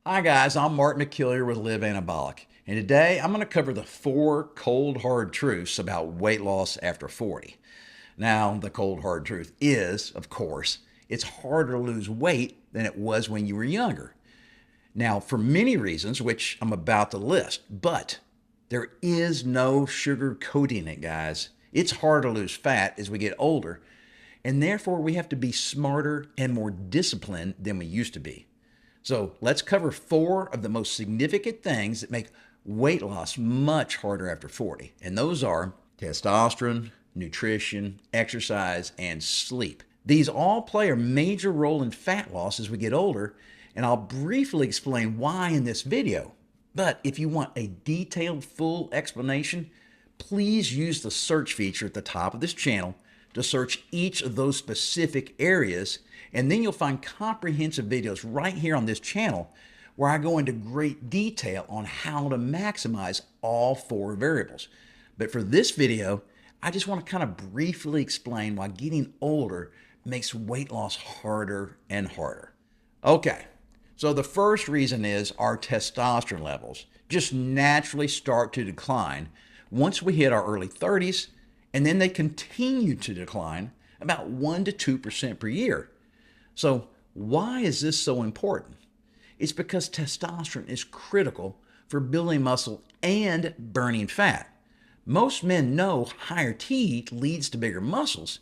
Hi guys, I'm Martin McKillier with Live Anabolic, and today I'm going to cover the 4 cold hard truths about weight loss after 40. Now, the cold hard truth is, of course, it's harder to lose weight than it was when you were younger. Now, for many reasons, which I'm about to list, but there is no sugar coating it, guys. It's hard to lose fat as we get older, and therefore we have to be smarter and more disciplined than we used to be. So let's cover 4 of the most significant things that make weight loss much harder after 40. And those are testosterone, nutrition, exercise, and sleep. These all play a major role in fat loss as we get older, and I'll briefly explain why in this video. But if you want a detailed, full explanation, please use the search feature at the top of this channel to search each of those specific areas, and then you'll find comprehensive videos right here on this channel where I go into great detail on how to maximize all 4 variables. But for this video, I just want to kind of briefly explain why getting older makes weight loss harder and harder. Okay, so the first reason is our testosterone levels just naturally start to decline once we hit our early 30s, and then they continue to decline about 1 to 2% per year. So why is this so important? It's because testosterone is critical for building muscle and burning fat. Most men know higher T leads to bigger muscles,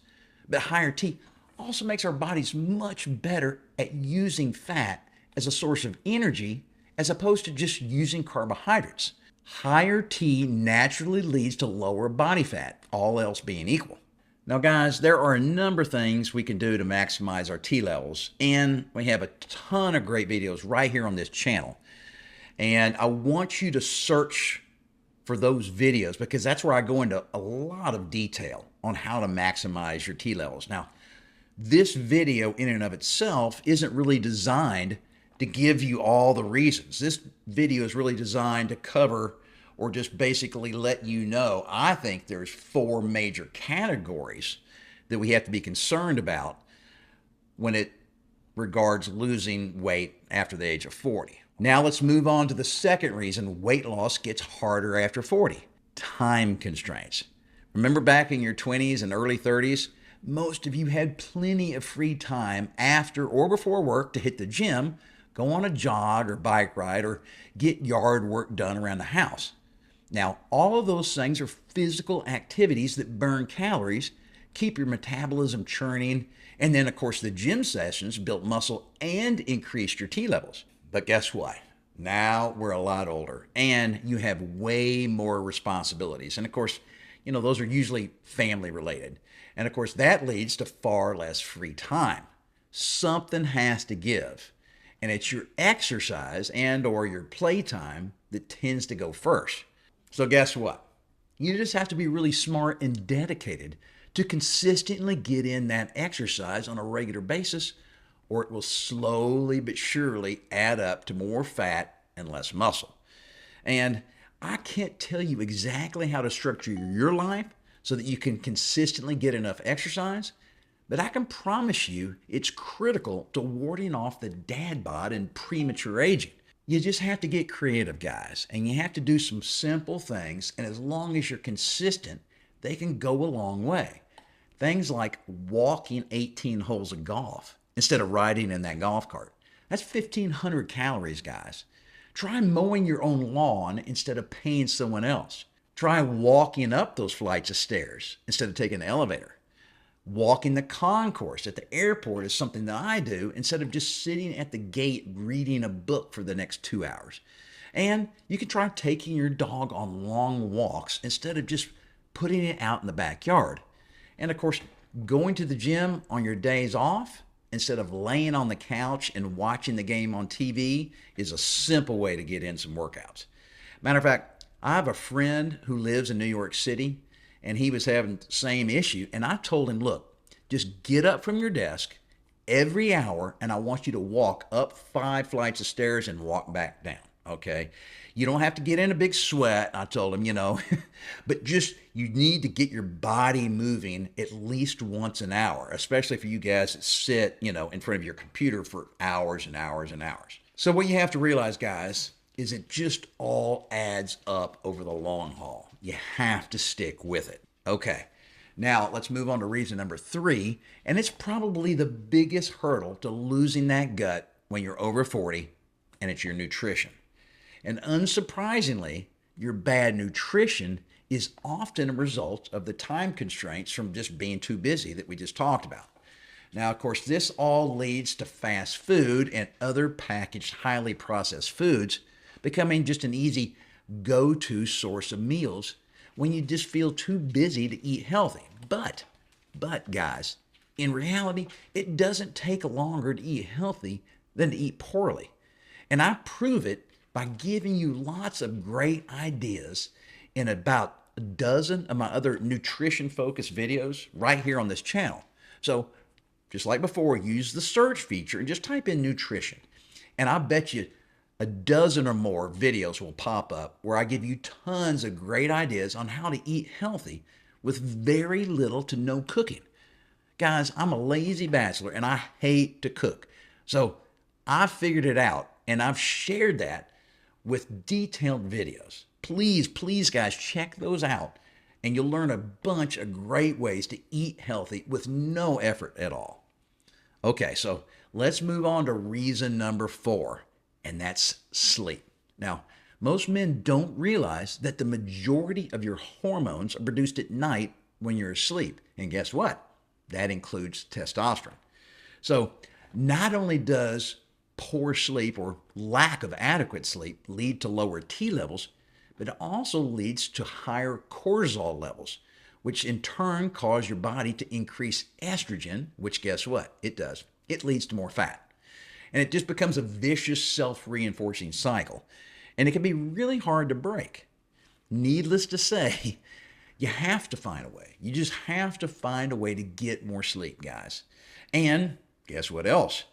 but higher T also makes our bodies much better at using fat as a source of energy as opposed to just using carbohydrates. Higher T naturally leads to lower body fat, all else being equal. Now guys, there are a number of things we can do to maximize our T levels, and we have a ton of great videos right here on this channel. And I want you to search for those videos because that's where I go into a lot of detail on how to maximize your T levels. Now, this video in and of itself isn't really designed to give you all the reasons. This video is really designed to cover or just basically let you know, I think there's 4 major categories that we have to be concerned about when it regards losing weight after the age of 40. Now let's move on to the second reason weight loss gets harder after 40, time constraints. Remember back in your 20s and early 30s, most of you had plenty of free time after or before work to hit the gym, go on a jog or bike ride, or get yard work done around the house. Now, all of those things are physical activities that burn calories, keep your metabolism churning, and then, of course, the gym sessions built muscle and increased your T levels. But guess what? Now we're a lot older, and you have way more responsibilities. And of course, those are usually family related. And of course, that leads to far less free time. Something has to give. And it's your exercise and or your playtime that tends to go first. So guess what? You just have to be really smart and dedicated to consistently get in that exercise on a regular basis, or it will slowly but surely add up to more fat and less muscle. And I can't tell you exactly how to structure your life so that you can consistently get enough exercise, but I can promise you it's critical to warding off the dad bod and premature aging. You just have to get creative, guys, and you have to do some simple things, and as long as you're consistent, they can go a long way. Things like walking 18 holes of golf instead of riding in that golf cart. That's 1,500 calories, guys. Try mowing your own lawn instead of paying someone else. Try walking up those flights of stairs instead of taking the elevator. Walking the concourse at the airport is something that I do instead of just sitting at the gate reading a book for the next 2 hours. And you can try taking your dog on long walks instead of just putting it out in the backyard. And of course, going to the gym on your days off instead of laying on the couch and watching the game on TV is a simple way to get in some workouts. Matter of fact, I have a friend who lives in New York City, and he was having the same issue. And I told him, look, just get up from your desk every hour, and I want you to walk up 5 flights of stairs and walk back down, okay? You don't have to get in a big sweat, I told him, but just you need to get your body moving at least once an hour, especially for you guys that sit, in front of your computer for hours and hours and hours. So what you have to realize, guys, is it just all adds up over the long haul. You have to stick with it. Okay, now let's move on to reason number 3, and it's probably the biggest hurdle to losing that gut when you're over 40, and it's your nutrition. And unsurprisingly, your bad nutrition is often a result of the time constraints from just being too busy that we just talked about. Now, of course, this all leads to fast food and other packaged, highly processed foods becoming just an easy go-to source of meals when you just feel too busy to eat healthy. But guys, in reality, it doesn't take longer to eat healthy than to eat poorly. And I prove it by giving you lots of great ideas in about a dozen of my other nutrition-focused videos right here on this channel. So just like before, use the search feature and just type in nutrition. And I bet you a dozen or more videos will pop up where I give you tons of great ideas on how to eat healthy with very little to no cooking. Guys, I'm a lazy bachelor and I hate to cook. So I figured it out and I've shared that with detailed videos. Please, guys, check those out and you'll learn a bunch of great ways to eat healthy with no effort at all. Okay, so let's move on to reason number 4, and that's sleep. Now, most men don't realize that the majority of your hormones are produced at night when you're asleep. And guess what? That includes testosterone. So not only does poor sleep or lack of adequate sleep lead to lower T levels, but it also leads to higher cortisol levels, which in turn cause your body to increase estrogen, which guess what? It does. It leads to more fat. And it just becomes a vicious self-reinforcing cycle. And it can be really hard to break. Needless to say, you have to find a way. You just have to find a way to get more sleep, guys. And guess what else?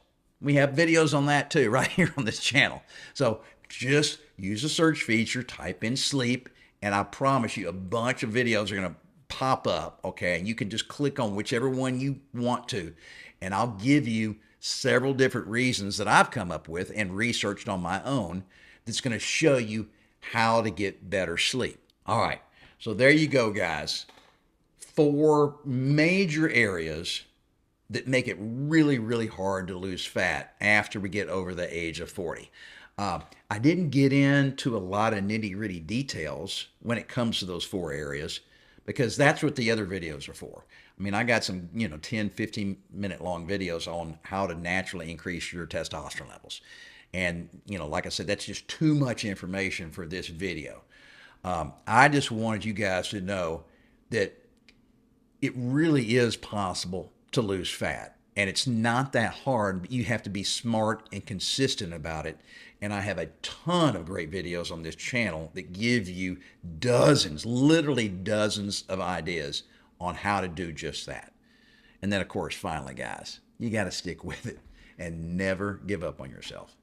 We have videos on that too, right here on this channel. So just use the search feature, type in sleep, and I promise you a bunch of videos are going to pop up, okay? And you can just click on whichever one you want to, and I'll give you several different reasons that I've come up with and researched on my own that's going to show you how to get better sleep. All right, so there you go, guys. 4 major areas that make it really hard to lose fat after we get over the age of 40. I didn't get into a lot of nitty-gritty details when it comes to those 4 areas because that's what the other videos are for. I mean, I got some, 10, 15-minute long videos on how to naturally increase your testosterone levels. And, like I said, that's just too much information for this video. I just wanted you guys to know that it really is possible to lose fat. And it's not that hard, but you have to be smart and consistent about it. And I have a ton of great videos on this channel that give you dozens, literally dozens of ideas on how to do just that. And then, of course, finally, guys, you got to stick with it and never give up on yourself.